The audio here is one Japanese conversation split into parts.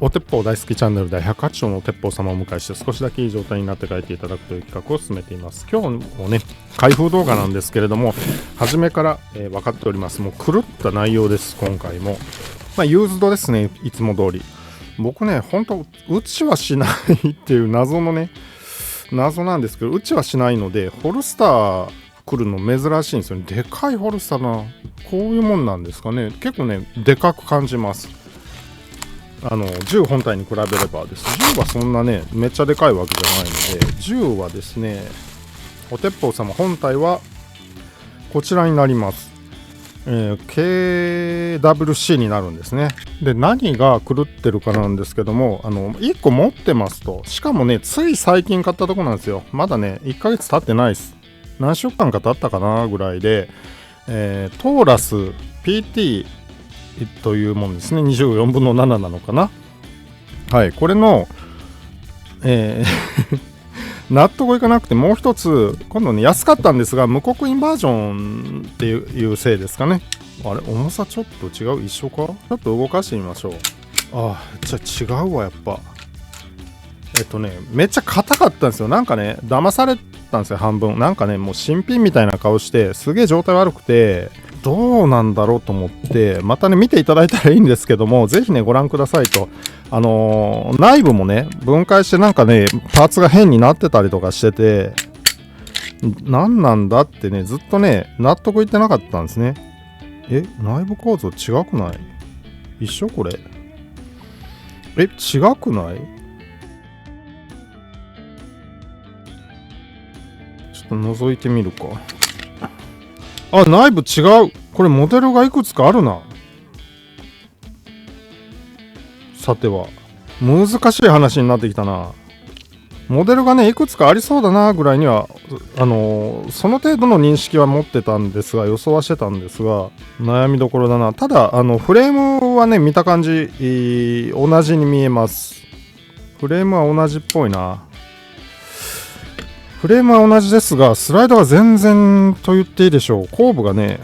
お鉄砲大好きチャンネルで108丁の鉄砲様をお迎えして少しだけいい状態になって帰っていただくという企画を進めています。今日もね、開封動画なんですけれども、初めから、分かっております。もう狂った内容です。今回も。ユーズドですね、いつも通り。僕ね、本当打ちはしないっていう謎なんですけど、打ちはしないので、ホルスター来るの珍しいんですよね。でかいホルスターな。こういうもんなんですかね。結構ね、でかく感じます。銃本体に比べればです。銃はそんなね、めっちゃでかいわけじゃないので、銃はですね、お鉄砲様本体はこちらになります。KWC になるんですね。で、何が狂ってるかなんですけども、1個持ってますと。しかもね、つい最近買ったとこなんですよ。まだね、1ヶ月経ってないです。何週間か経ったかなぐらいで、トーラス PTというものですね。24分の7なのかな。はい、これの、納得いかなくて、もう一つ今度ね、安かったんですが無刻印バージョンっていうせいですかね。あれ、重さちょっと違う？一緒か？ちょっと動かしてみましょう。じゃあ違うわ、やっぱ。めっちゃ硬かったんですよ。なんかね、騙されたんですよ、半分。なんかね、もう新品みたいな顔してすげえ状態悪くて、どうなんだろうと思って、またね、見ていただいたらいいんですけども、ぜひね、ご覧くださいと。内部もね、分解してなんかね、パーツが変になってたりとかしてて、何なんだってね、ずっとね、納得いってなかったんですね。内部構造違くない？一緒これ？違くない？ちょっと覗いてみるか。内部違う。これモデルがいくつかあるな。さては。難しい話になってきたな。モデルがね、いくつかありそうだなぐらいには、その程度の認識は持ってたんですが、予想はしてたんですが、悩みどころだな。ただ、フレームはね、見た感じ、同じに見えます。フレームは同じっぽいな。フレームは同じですが、スライドが全然と言っていいでしょう。後部がね、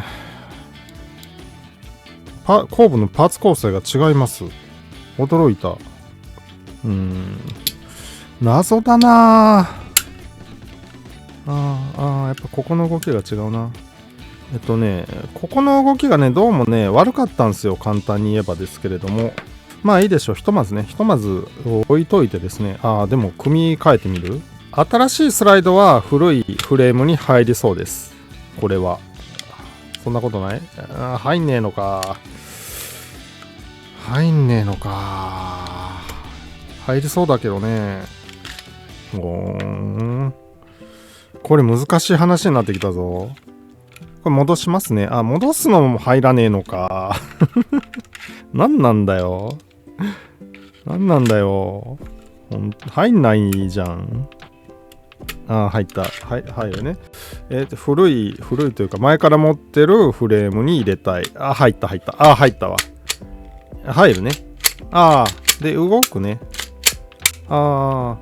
後部のパーツ構成が違います。驚いた。謎だなやっぱここの動きが違うな。ここの動きがね、どうもね、悪かったんですよ。簡単に言えばですけれども。まあいいでしょう。ひとまず置いといてですね。でも組み替えてみる？新しいスライドは古いフレームに入りそうです。これは。そんなことない？入んねえのか。入りそうだけどね。これ難しい話になってきたぞ。これ戻しますね。戻すのも入らねえのか。なんなんだよ。入んないじゃん。入った。入るね。古いというか、前から持ってるフレームに入れたい。入った。入ったわ。入るね。で、動くね。動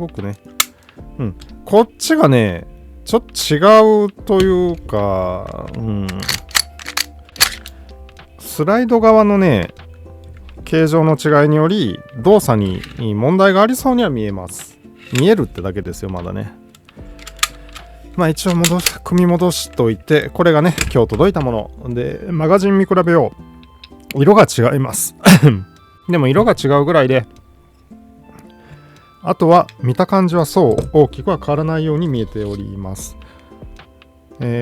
くね。こっちがね、ちょっと違うというか、スライド側のね、形状の違いにより、動作に問題がありそうには見えます。見えるってだけですよ、まだね。一応組み戻しといて、これがね、今日届いたもの。で、マガジン見比べよう。色が違います。でも色が違うぐらいで、あとは見た感じはそう大きくは変わらないように見えております。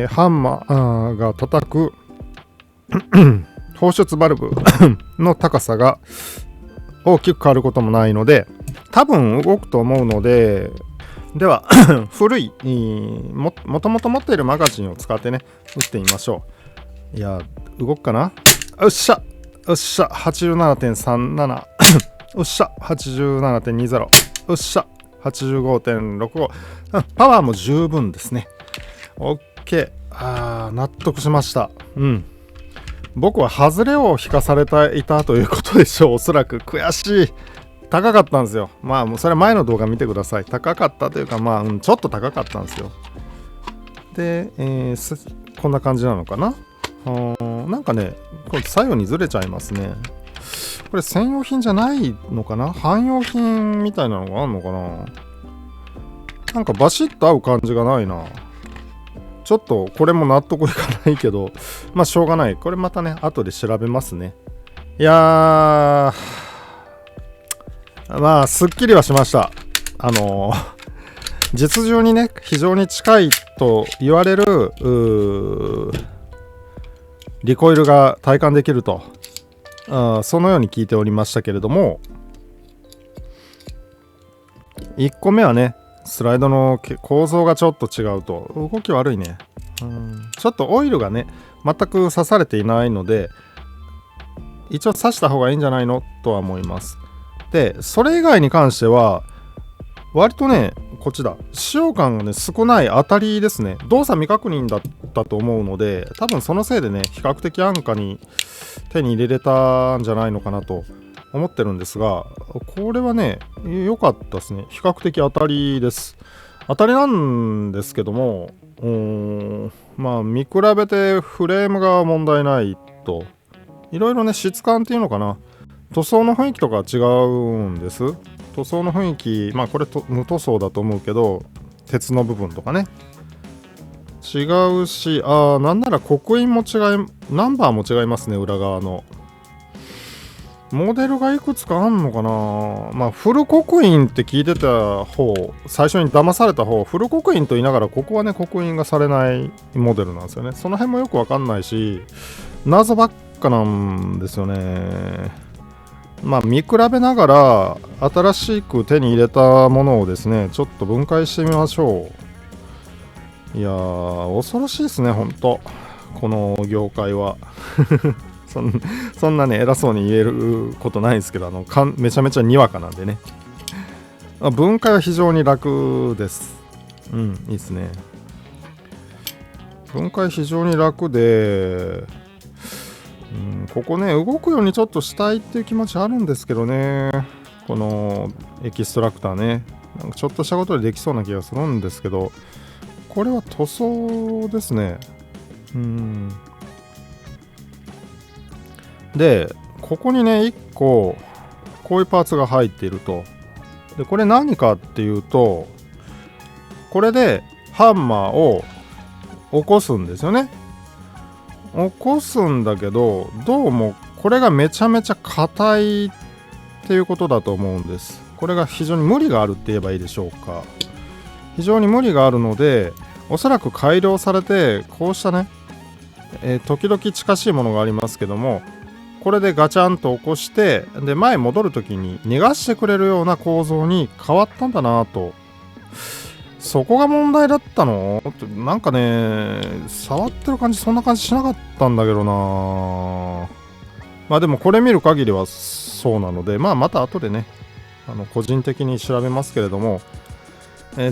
ハンマーが叩く放出バルブの高さが大きく変わることもないので、多分動くと思うので、では古いもともと持っているマガジンを使ってね、打ってみましょう。いや、動くかな？よっしゃ 87.37 よっしゃ 87.20 よっしゃ 85.65 パワーも十分ですね。 OK。 納得しました。僕はハズレを引かされていたということでしょう。おそらく悔しい。高かったんですよ。もうそれは前の動画見てください。高かったというか、ちょっと高かったんですよ。で、こんな感じなのかな。なんかね、これ左右にずれちゃいますね。これ専用品じゃないのかな、汎用品みたいなのがあるのかな。なんかバシッと合う感じがないな。ちょっとこれも納得いかないけど、まあしょうがない。これまたね、後で調べますね。いやー、まあすっきりはしました。実情にね、非常に近いと言われるリコイルが体感できると、そのように聞いておりましたけれども、1個目はね、スライドの構造がちょっと違うと、動き悪いね。ちょっとオイルがね、全く刺されていないので、一応刺した方がいいんじゃないのとは思います。で、それ以外に関しては、割とね、こっちだ、使用感がね、少ない当たりですね。動作未確認だったと思うので、多分そのせいでね、比較的安価に手に入れれたんじゃないのかなと思ってるんですが、これはね、良かったですね。比較的当たりです。当たりなんですけども、まあ、見比べてフレームが問題ないと、いろいろね、質感っていうのかな、塗装の雰囲気とか違うんです。塗装の雰囲気、まあこれ無塗装だと思うけど、鉄の部分とかね違うし、なんなら刻印もナンバーも違いますね。裏側のモデルがいくつかあんのかな。まあフル刻印って聞いてた方、最初に騙された方、フル刻印と言いながら、ここはね刻印がされないモデルなんですよね。その辺もよくわかんないし、謎ばっかなんですよね。まあ見比べながら新しく手に入れたものをですね、ちょっと分解してみましょう。いやー、恐ろしいですね、ほんとこの業界は。そんなね偉そうに言えることないんですけど、めちゃめちゃにわかなんでね。分解は非常に楽です。いいですね。分解非常に楽で、ここね、動くようにちょっとしたいっていう気持ちあるんですけどね。このエキストラクターね、なんかちょっとしたことでできそうな気がするんですけど、これは塗装ですね。で、ここにね、1個こういうパーツが入っていると。で、これ何かっていうと、これでハンマーを起こすんですよね。起こすんだけど、どうもこれがめちゃめちゃ硬いっていうことだと思うんです。これが非常に無理があるって言えばいいでしょうか。非常に無理があるので、おそらく改良されて、こうしたね、時々近しいものがありますけども、これでガチャンと起こして、で前戻るときに逃がしてくれるような構造に変わったんだなと。そこが問題だったの？なんかね、触ってる感じそんな感じしなかったんだけどな。まあでもこれ見る限りはそうなので、まあまた後でね、個人的に調べますけれども、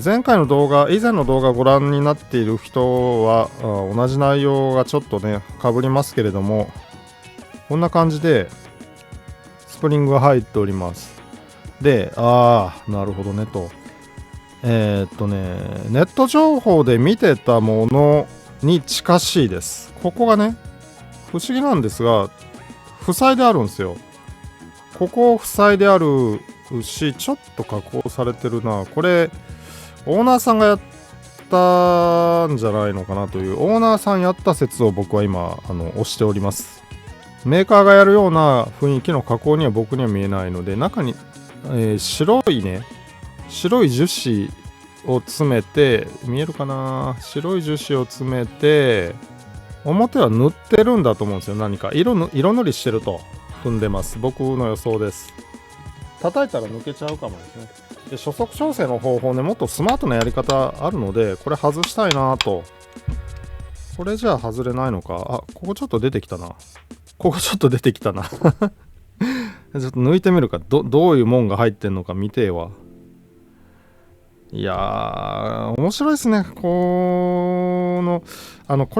前回の動画、以前の動画ご覧になっている人は同じ内容がちょっとね、被りますけれども、こんな感じでスプリングが入っております。で、なるほどねと。ネット情報で見てたものに近しいです。ここがね、不思議なんですが、塞いであるんですよ。ここ塞いであるし、ちょっと加工されてるな。これ、オーナーさんがやったんじゃないのかなという、オーナーさんやった説を僕は今、推しております。メーカーがやるような雰囲気の加工には僕には見えないので、中に、白い樹脂を詰めて、見えるかな、白い樹脂を詰めて、表は塗ってるんだと思うんですよ。何か色塗りしてると踏んでます。僕の予想です。叩いたら抜けちゃうかもですね。で、初速調整の方法ね、もっとスマートなやり方あるので、これ外したいなと。これじゃあ外れないのか。ここちょっと出てきたな。ちょっと抜いてみるか。どういうもんが入ってんのか見てえわ。いやー、面白いですね。こ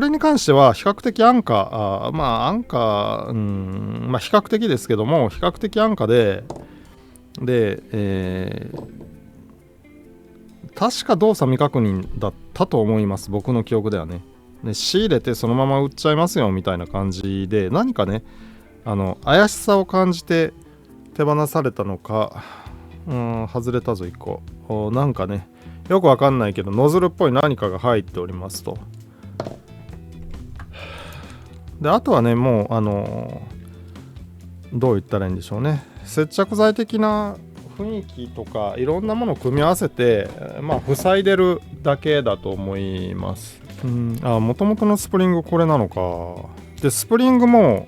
れに関しては比較的安価、比較的ですけども、比較的安価で、確か動作未確認だったと思います。僕の記憶ではね。仕入れてそのまま売っちゃいますよみたいな感じで、何かね、怪しさを感じて手放されたのか、外れたぞ1個。なんかね、よくわかんないけどノズルっぽい何かが入っておりますと。であとはね、もうどう言ったらいいんでしょうね、接着剤的な雰囲気とかいろんなものを組み合わせて塞いでるだけだと思います。もともとのスプリングこれなのか。でスプリングも、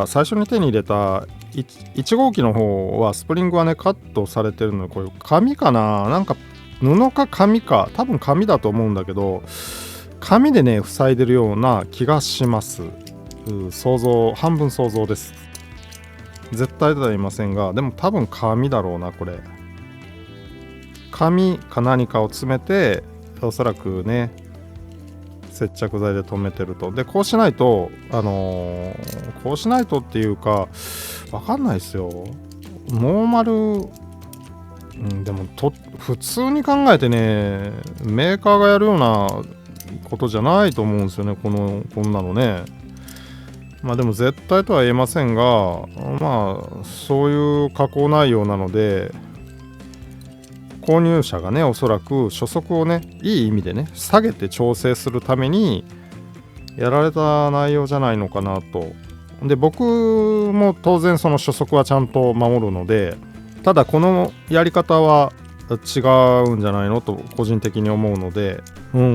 最初に手に入れた1号機の方はスプリングはねカットされてるので、これ紙かな、なんか布か紙か、多分紙だと思うんだけど、紙でね塞いでるような気がします。半分想像です。絶対では言いませんが、でも多分紙だろうな。これ紙か何かを詰めて、おそらくね接着剤で留めてると。でこうしないとこうしないとっていうかわかんないですよ。ノーマル、でも普通に考えてね、メーカーがやるようなことじゃないと思うんですよね、こんなのね。でも絶対とは言えませんが、そういう加工内容なので、購入者がねおそらく初速をねいい意味でね下げて調整するためにやられた内容じゃないのかなと。で僕も当然その初速はちゃんと守るので、ただこのやり方は違うんじゃないのと個人的に思うので、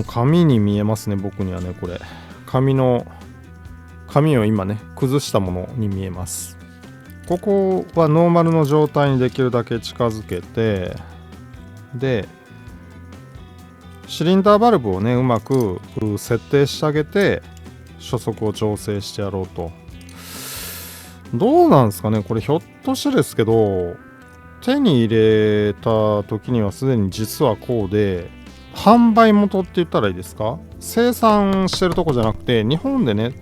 紙に見えますね、僕にはね。これ紙を今ね崩したものに見えます。ここはノーマルの状態にできるだけ近づけて、でシリンダーバルブをねうまく設定してあげて初速を調整してやろうと。どうなんですかね、これひょっとしてですけど、手に入れた時にはすでに実はこうで、販売元って言ったらいいですか、生産してるとこじゃなくて日本でね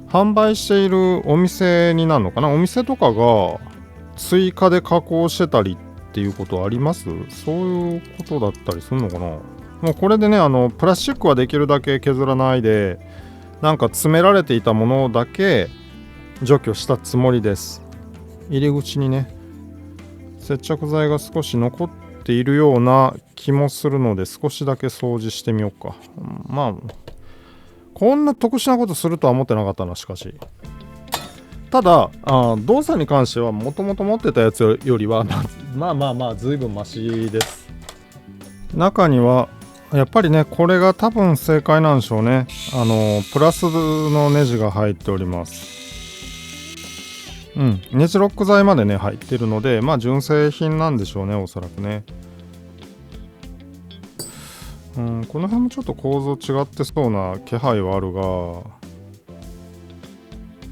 販売しているお店になるのかな。お店とかが追加で加工してたりっていうことあります？そういうことだったりするのかな。もうこれでねプラスチックはできるだけ削らないで、なんか詰められていたものだけ除去したつもりです。入り口にね接着剤が少し残っているような気もするので、少しだけ掃除してみようか。こんな特殊なことするとは思ってなかったな。しかしただ動作に関してはもともと持ってたやつよりはずいぶんマシです。中にはやっぱりねこれが多分正解なんでしょうね。プラスのネジが入っております。ネジロック剤までね入ってるので、純正品なんでしょうね、おそらくね。この辺もちょっと構造違ってそうな気配はあるが、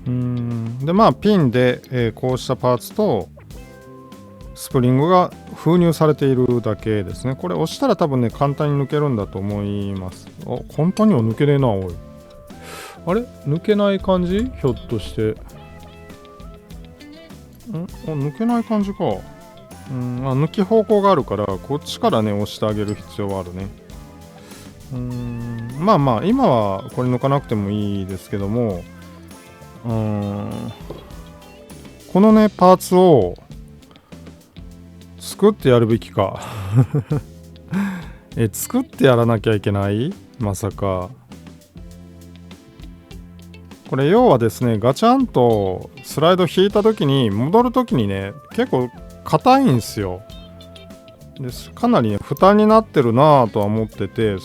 でピンで、こうしたパーツとスプリングが封入されているだけですね。これ押したら多分ね簡単に抜けるんだと思います。簡単には抜けねえな。おい、あれ抜けない感じ、ひょっとして抜けない感じか。抜き方向があるからこっちからね押してあげる必要はあるね。今はこれ抜かなくてもいいですけども、このねパーツを作ってやるべきか作ってやらなきゃいけない？まさか。これ要はですね、ガチャンとスライド引いた時に戻る時にね結構硬いんですよ。かなりね負担になってるなぁとは思ってて、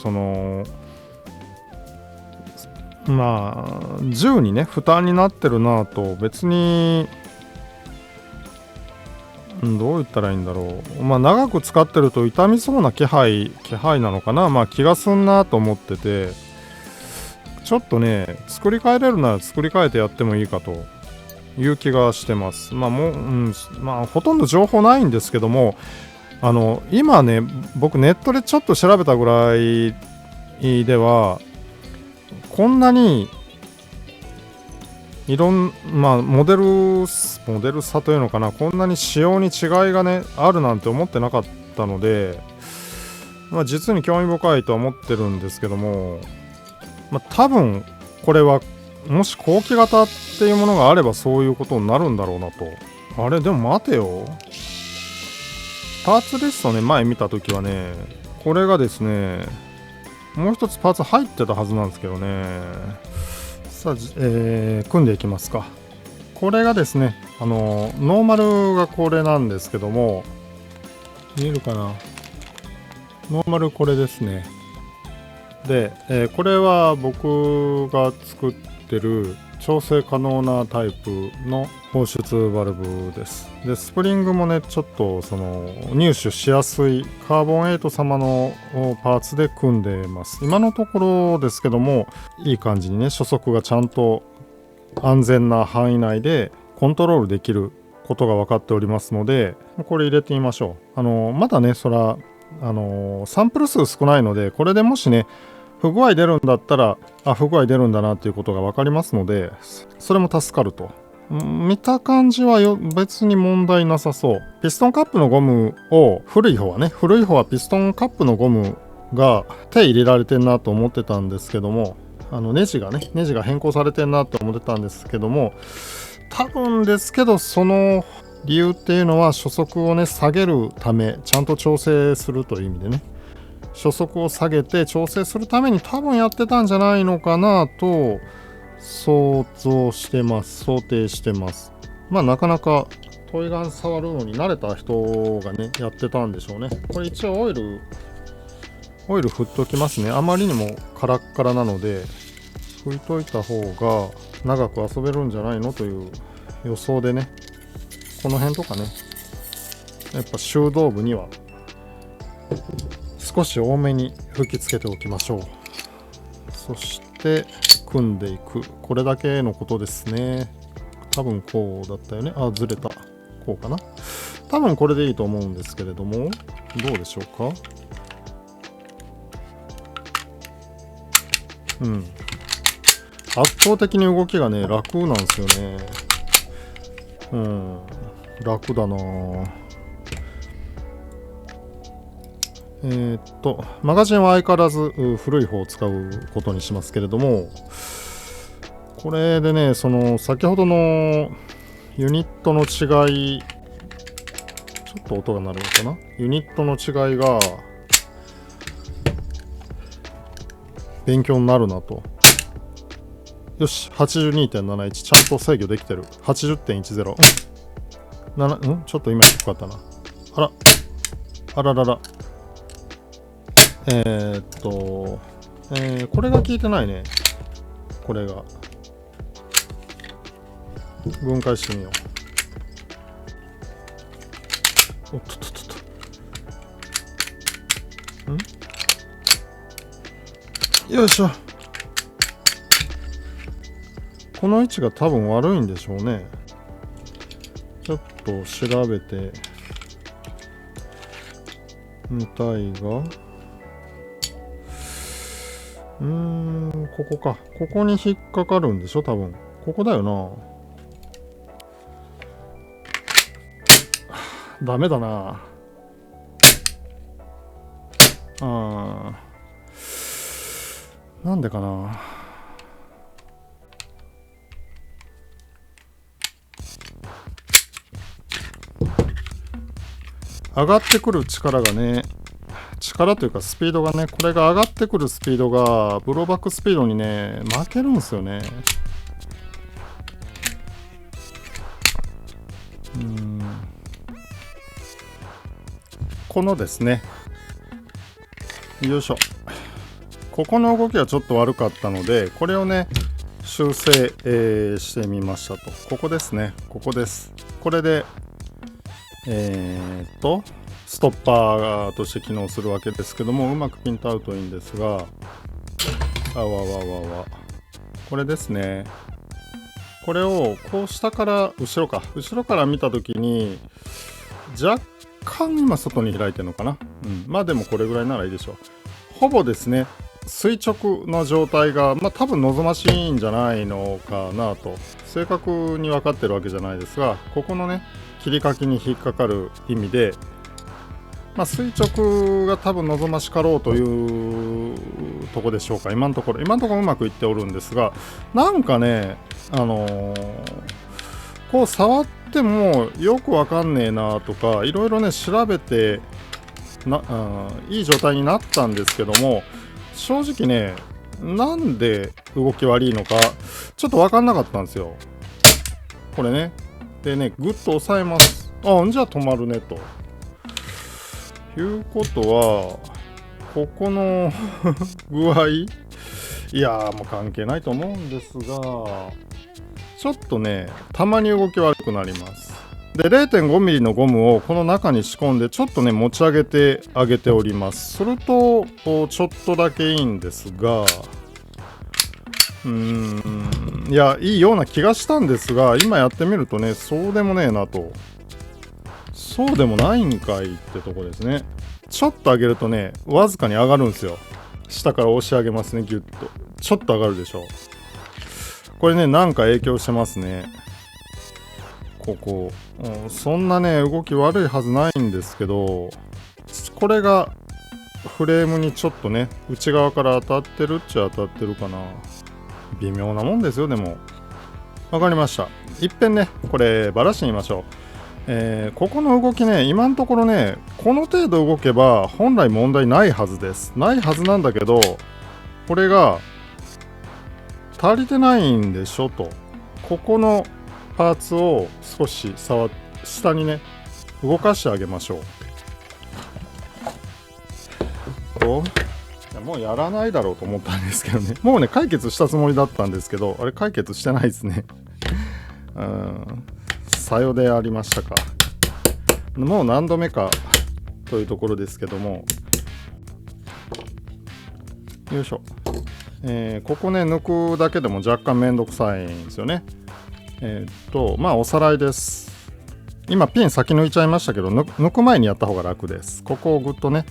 銃にね負担になってるなぁと、別にどう言ったらいいんだろう。長く使ってると傷みそうな気配なのかな、気がすんなと思ってて、ちょっとね作り変えれるなら作り変えてやってもいいかという気がしてます。ほとんど情報ないんですけども、今ね僕ネットでちょっと調べたぐらいでは、こんなにモデル差というのかな、こんなに仕様に違いがねあるなんて思ってなかったので、実に興味深いとは思ってるんですけども、多分これはもし後期型っていうものがあればそういうことになるんだろうなと。あれでも待てよ、パーツリストね、前見た時はね、これがですね、もう一つパーツ入ってたはずなんですけどね。さあ、組んでいきますか。これがですね、ノーマルがこれなんですけども、見えるかな。ノーマルこれですね。で、これは僕が作ってる調整可能なタイプの放出バルブです。で、スプリングもね、ちょっとその入手しやすいカーボン8様のパーツで組んでます。今のところですけども、いい感じにね、初速がちゃんと安全な範囲内でコントロールできることが分かっておりますので、これ入れてみましょう。まだね、そらサンプル数少ないので、これでもしね不具合出るんだったら、不具合出るんだなっていうことが分かりますので、それも助かると。見た感じは別に問題なさそう。ピストンカップのゴムを、古い方はピストンカップのゴムが手入れられてんなと思ってたんですけども、ネジが変更されてんなと思ってたんですけども、多分ですけど、その理由っていうのは初速をね下げるため、ちゃんと調整するという意味でね、初速を下げて調整するために多分やってたんじゃないのかなと想定してます。まあなかなかトイガン触るのに慣れた人がねやってたんでしょうね。これ一応オイル振っときますね。あまりにもカラッカラなので拭いといた方が長く遊べるんじゃないのという予想でね、この辺とかね、やっぱ修道部には少し多めに吹きつけておきましょう。そして組んでいく、これだけのことですね。多分こうだったよね。ずれた。こうかな。多分これでいいと思うんですけれども、どうでしょうか。圧倒的に動きがね楽なんですよね。楽だなぁ。マガジンは相変わらず古い方を使うことにしますけれども、これでね、その先ほどのユニットの違い、ちょっと音が鳴るのかな。ユニットの違いが勉強になるなと。よし、82.71 ちゃんと制御できてる。80.10、ちょっと今低かったな。あららら。これが効いてないね。これが。分解してみよう。おっとっとっと。よいしょ。この位置が多分悪いんでしょうね。ちょっと調べてみたいが、ここか。ここに引っかかるんでしょ、多分。ここだよな。ダメだな。なんでかな。上がってくる力がね、力というかスピードがね、これが上がってくるスピードがブローバックスピードにね負けるんですよね。このですね、よいしょ、ここの動きはちょっと悪かったので、これをね修正、してみましたと。ここですね、ここです。これでストッパーとして機能するわけですけども、うまくピント合うといいんですが、これですね。これをこう下から後ろから見たときに若干今外に開いてるのかな。まあでもこれぐらいならいいでしょう。ほぼですね垂直の状態が多分望ましいんじゃないのかなと。正確に分かってるわけじゃないですが、ここのね切り欠きに引っかかる意味で垂直が多分望ましかろうというとこでしょうか。今のところうまくいっておるんですが、なんかね、こう触ってもよくわかんねえなとか、いろいろね調べていい状態になったんですけども、正直ね、なんで動き悪いのかちょっとわかんなかったんですよ。これね。でね、ぐっと押さえます。じゃあ止まるねと。いうことは、ここの具合、いやーもう関係ないと思うんですが、ちょっとね、たまに動き悪くなります。で、0.5 ミリのゴムをこの中に仕込んで、ちょっとね、持ち上げてあげております。すると、ちょっとだけいいんですが、いや、いいような気がしたんですが、今やってみるとね、そうでもねえなと。そうでもないんかいってとこですね。ちょっと上げるとね、わずかに上がるんですよ。下から押し上げますね、ギュッと。ちょっと上がるでしょ。これね、なんか影響してますね。ここ。そんなね、動き悪いはずないんですけど、これがフレームにちょっとね、内側から当たってるっちゃ当たってるかな。微妙なもんですよ、でも。わかりました。いっぺんね、これ、ばらしてみましょう。ここの動きね、今のところね、この程度動けば本来問題ないはずです。ないはずなんだけど、これが足りてないんでしょと。ここのパーツを少し下にね、動かしてあげましょう。もうやらないだろうと思ったんですけどね。もうね、解決したつもりだったんですけど、あれ解決してないですね。さよでありましたか。もう何度目かというところですけども、よいしょ。ここね、抜くだけでも若干めんどくさいんですよね。おさらいです。今ピン先抜いちゃいましたけど、抜く前にやった方が楽です。ここをぐっとね、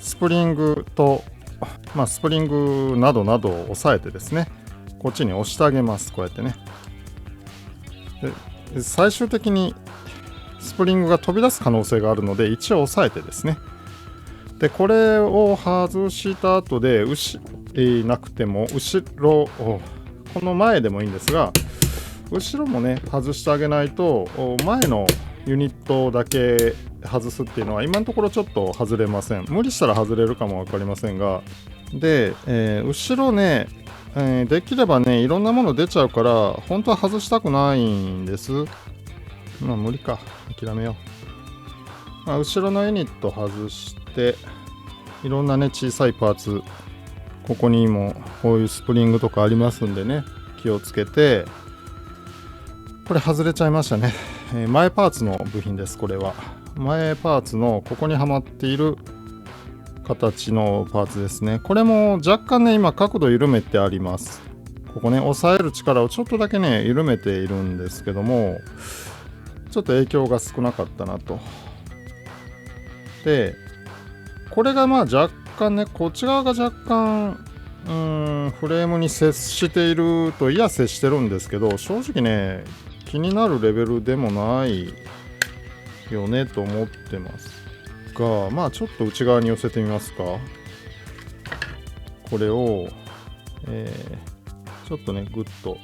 スプリングと、スプリングなどなどを押さえてですね、こっちに押してあげます。こうやってね。で最終的にスプリングが飛び出す可能性があるので、一応押さえてですね。で、これを外した後で、なくても、後ろ、この前でもいいんですが、後ろもね、外してあげないと、前のユニットだけ外すっていうのは、今のところちょっと外れません。無理したら外れるかも分かりませんが、で、後ろね、できればね、いろんなもの出ちゃうから、本当は外したくないんです。無理か。諦めよう。後ろのユニット外して、いろんなね、小さいパーツ、ここにもこういうスプリングとかありますんでね、気をつけて、これ外れちゃいましたね。前パーツの部品です、これは。前パーツのここにはまっている形のパーツですね。これも若干ね、今角度緩めてあります。ここね、押さえる力をちょっとだけね、緩めているんですけども、ちょっと影響が少なかったなと。で、これが若干ね、こっち側が若干、フレームに接しているといや接してるんですけど、正直ね、気になるレベルでもないよねと思ってますが、ちょっと内側に寄せてみますか。これを、ちょっとね、ぐっと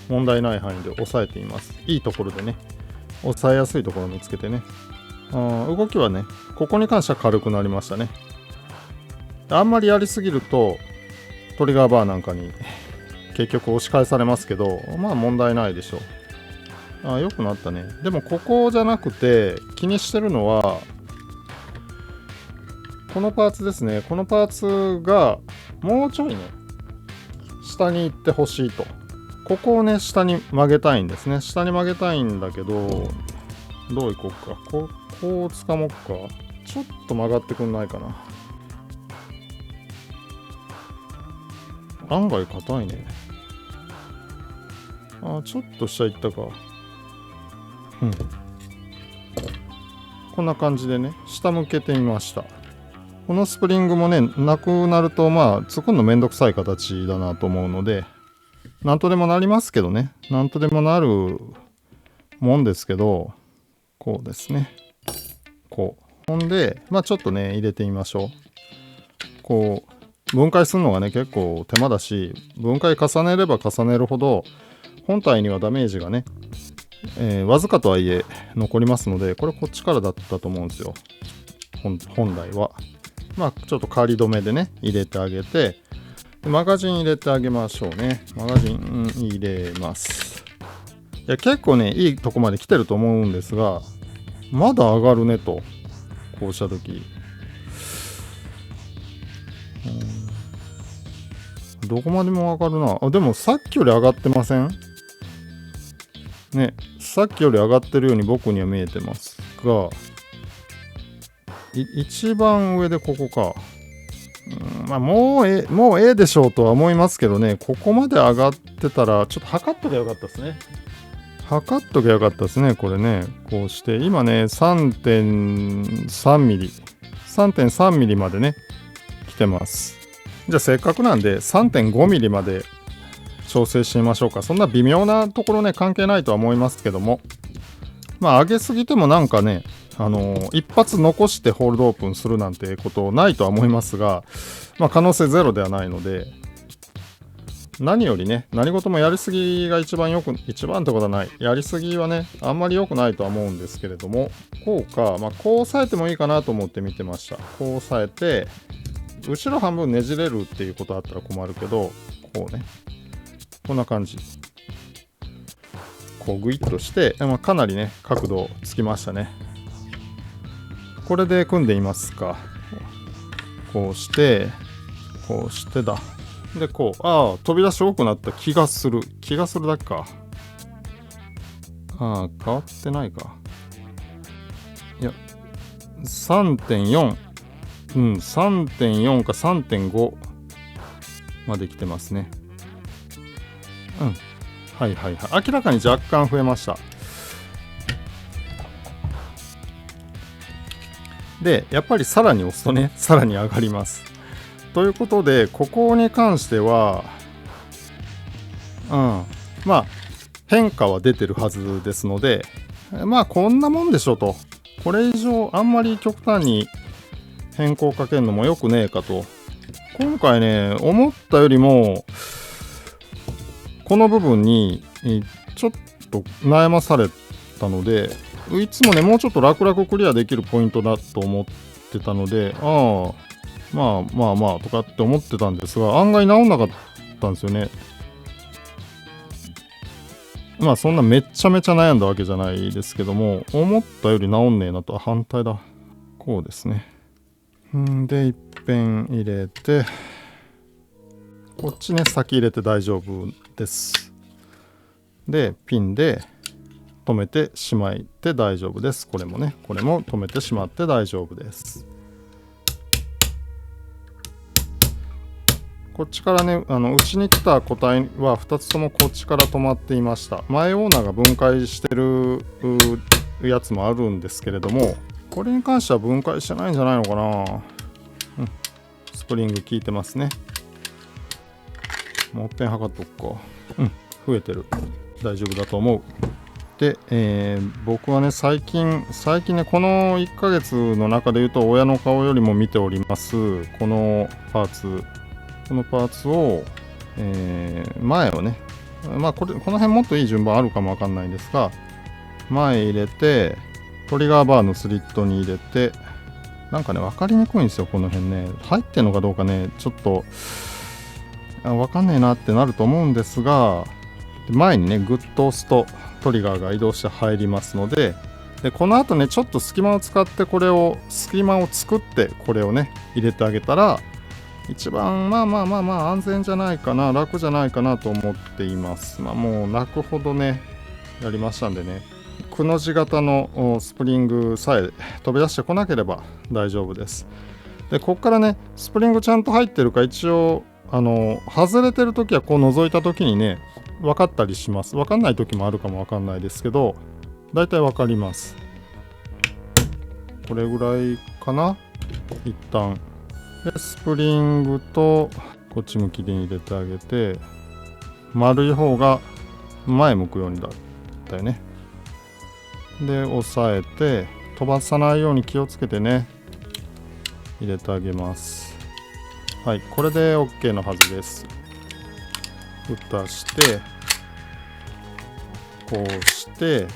問題ない範囲で押さえています。いいところでね、押さえやすいところを見つけてね。動きはね、ここに関しては軽くなりましたね。あんまりやりすぎると、トリガーバーなんかに結局押し返されますけど、問題ないでしょう。良くなったね。でもここじゃなくて、気にしてるのは、このパーツですね。このパーツが、もうちょいね、下に行ってほしいと。ここをね、下に曲げたいんですね。下に曲げたいんだけど、どういこうか。こう掴もうか。ちょっと曲がってくんないかな。案外硬いね。ちょっと下行ったか。こんな感じでね、下向けてみました。このスプリングもね、なくなると、作るのめんどくさい形だなと思うので、なんとでもなりますけどね。なんとでもなるもんですけど、こうですね。こほんでちょっとね入れてみましょう。こう分解するのがね結構手間だし、分解重ねれば重ねるほど本体にはダメージがね、わずかとはいえ残りますので、これこっちからだったと思うんですよ、本来は。ちょっと仮止めでね入れてあげて、マガジン入れてあげましょうね。マガジン入れます。いや結構ねいいとこまで来てると思うんですが、まだ上がるねと。こうした時どこまでも上がるなあ。でもさっきより上がってませんね。さっきより上がってるように僕には見えてますが、一番上でここか。もうええでしょうとは思いますけどね。ここまで上がってたらちょっと測っときゃよかったですね。測っときゃよかったですね。これねこうして今ね 3.3 ミリ 3.3 ミリまでね来てます。じゃあせっかくなんで 3.5 ミリまで調整してみましょうか。そんな微妙なところね関係ないとは思いますけども、上げすぎてもなんかね一発残してホールドオープンするなんてことないとは思いますが、可能性ゼロではないので、何よりね何事もやりすぎが一番ってことはない。やりすぎはねあんまり良くないとは思うんですけれども、こうかこう押さえてもいいかなと思って見てました。こう押さえて後ろ半分ねじれるっていうことあったら困るけど、こうねこんな感じ、こうグイッとして、かなりね角度つきましたね。これで組んでみますか。こうしてだ。でこう飛び出し多くなった気がするだけか。変わってないか。いや 3.4 3.4 か 3.5 まで来てますね。はい明らかに若干増えました。でやっぱりさらに押すとねさらに上がります。ということでここに関しては変化は出てるはずですので、こんなもんでしょと。これ以上あんまり極端に変更かけるのもよくねえかと。今回ね思ったよりもこの部分にちょっと悩まされたので、いつもねもうちょっと楽々クリアできるポイントだと思ってたので、とかって思ってたんですが、案外治んなかったんですよね。そんなめっちゃめちゃ悩んだわけじゃないですけども、思ったより治んねえなと。反対だ。こうですね。で一遍入れて、こっちね先入れて大丈夫です。でピンで止めてしまって大丈夫です。これも止めてしまって大丈夫です。こっちからね内に来た個体は2つともこっちから止まっていました。前オーナーが分解してるやつもあるんですけれども、これに関しては分解してないんじゃないのかな。スプリング効いてますね。もう一遍測っとくか。増えてる。大丈夫だと思う。で、僕はね最近ねこの1ヶ月の中で言うと親の顔よりも見ておりますこのパーツを、前をねこの辺もっといい順番あるかもわかんないんですが、前入れてトリガーバーのスリットに入れて、なんかね分かりにくいんですよこの辺ね。入ってんのかどうかねちょっと分かんねえなってなると思うんですが、前にねグッと押すとトリガーが移動して入りますので、この後ねちょっと隙間を使って隙間を作ってこれをね入れてあげたら一番安全じゃないかな、楽じゃないかなと思っています。もう泣くほどねやりましたんでね、くの字型のスプリングさえ飛び出してこなければ大丈夫です。でこっからねスプリングちゃんと入ってるか一応外れてる時はこう覗いた時にね分かったりします。分かんない時もあるかも分かんないですけど、だいたい分かります。これぐらいかな。一旦でスプリングとこっち向きで入れてあげて、丸い方が前向くようにだったよね。で押さえて飛ばさないように気をつけてね入れてあげます。はい、これで OK のはずです。蓋してこうして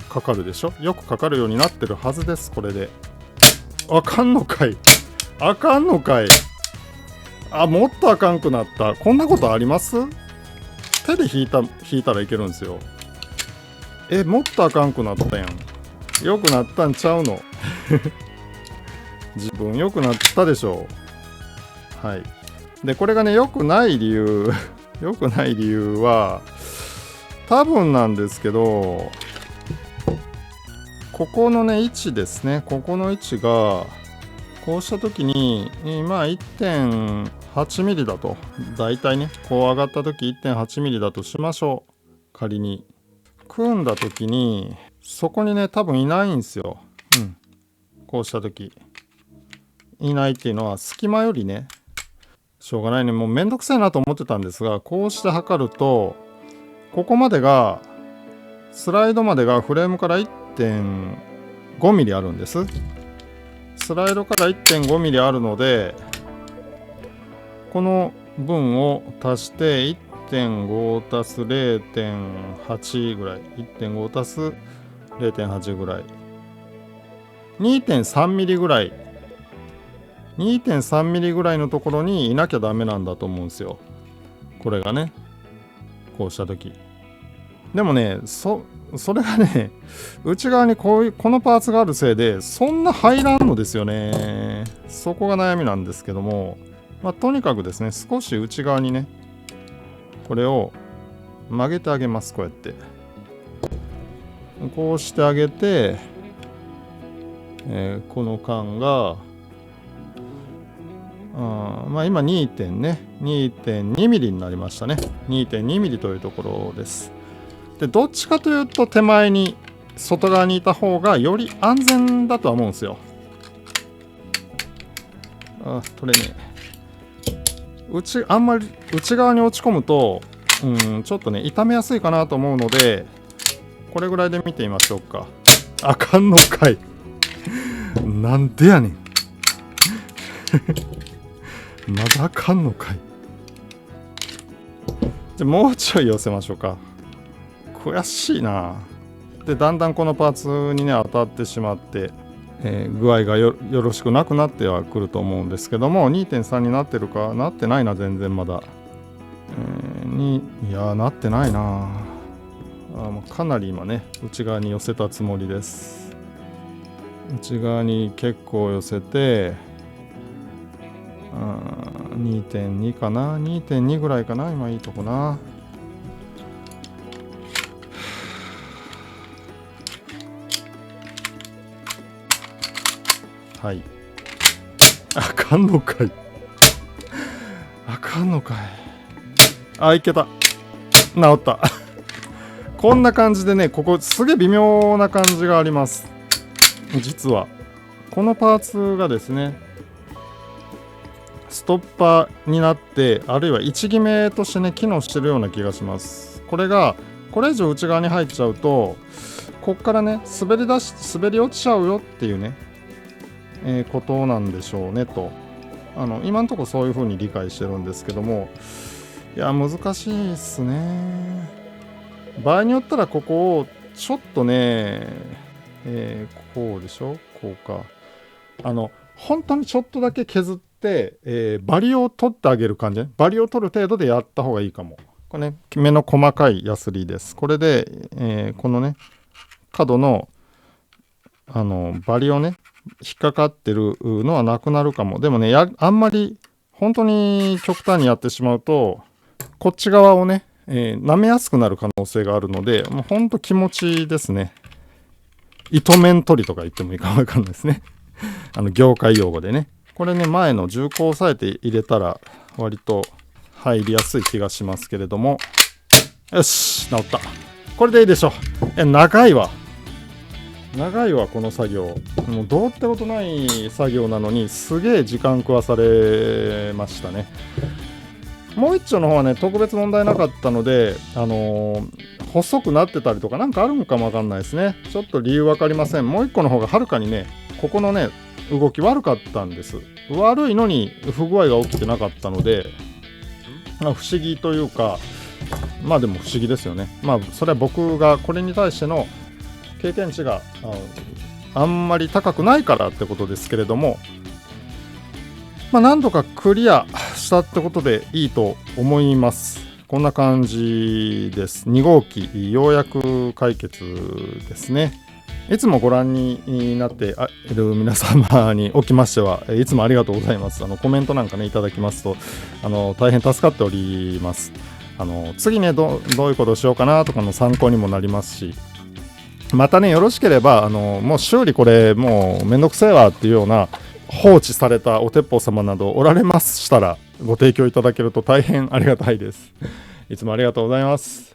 かかるでしょ。よくかかるようになってるはずです。これであかんのかい、あかんのかい。あ、もっとあかんくなった。こんなことあります？手で引いたらいけるんですよ。もっとあかんくなったやん。よくなったんちゃうの自分よくなったでしょう。はい。でこれがね良くない理由良くない理由は多分なんですけど、ここのね位置ですね。ここの位置がこうした時にまあ 1.8 ミリだと、だいたいねこう上がった時 1.8 ミリだとしましょう。仮に組んだ時にそこにね多分いないんですよ。こうした時いないっていうのは隙間よりね、しょうがないね、もうめんどくさいなと思ってたんですが、こうして測るとここまでがスライドまでがフレームから 1.5 ミリあるんです。スライドから 1.5 ミリあるので、この分を足して 1.5 足す 0.8 ぐらい、 1.5 足す 0.8 ぐらい、 2.3 ミリぐらい、 2.3 ミリぐらいのところにいなきゃダメなんだと思うんですよ。これがねこうした時でもね、それがね内側にこのパーツがあるせいでそんな入らんのですよね。そこが悩みなんですけども、とにかくですね少し内側にねこれを曲げてあげます。こうやってこうしてあげて、この間が今 2.2 ミリになりましたね。 2.2 ミリというところです。でどっちかというと手前に外側にいた方がより安全だとは思うんですよ。取れねえ。あんまり内側に落ち込むとちょっとね傷めやすいかなと思うので、これぐらいで見てみましょうか。あかんのかいなんでやねんまだあかんのかい。じゃもうちょい寄せましょうか。悔しいな。でだんだんこのパーツにね当たってしまって、具合がよろしくなくなってはくると思うんですけども、 2.3 になってるかなってないな。全然まだ、いやなってないな。かなり今ね内側に寄せたつもりです。内側に結構寄せて2.2 かな、 2.2 ぐらいかな。今いいとこな。はい。あかんのかいあかんのかい。いけた。治ったこんな感じでね、ここすげえ微妙な感じがあります。実はこのパーツがですねストッパーになって、あるいは位置決めとしてね機能してるような気がします。これがこれ以上内側に入っちゃうとこっからね滑り落ちちゃうよっていうね、ことなんでしょうねと、今のところそういう風に理解してるんですけども、いや難しいっすね。場合によったらここをちょっとね、こうでしょ、こうか、本当にちょっとだけ削って、バリを取ってあげる感じね。バリを取る程度でやった方がいいかも。これね目の細かいヤスリです。これで、このね角のバリをね引っかかってるのはなくなるかも。でもねあんまり本当に極端にやってしまうとこっち側をね、舐めやすくなる可能性があるので、もうほんと気持ちですね。糸面取りとか言ってもいいかわかんないですね業界用語でね。これね前の重厚を押さえて入れたら割と入りやすい気がしますけれども、よし治った。これでいいでしょ。長いわこの作業。もうどうってことない作業なのにすげえ時間食わされましたね。もう一丁の方はね特別問題なかったので、細くなってたりとかなんかあるんかもわかんないですね。ちょっと理由わかりません。もう一個の方がはるかにねここのね動き悪かったんです。悪いのに不具合が起きてなかったので、不思議というか、まあでも不思議ですよね。まあそれは僕がこれに対しての経験値があんまり高くないからってことですけれども、まあ何度かクリアしたってことでいいと思います。こんな感じです。2号機ようやく解決ですね。いつもご覧になっている皆様におきましてはいつもありがとうございます。コメントなんかねいただきますと大変助かっております。次ねどういうことをしようかなとかの参考にもなりますし、またねよろしければもう修理これもうめんどくせえわっていうような放置されたお鉄砲様などおられましたらご提供いただけると大変ありがたいです。いつもありがとうございます。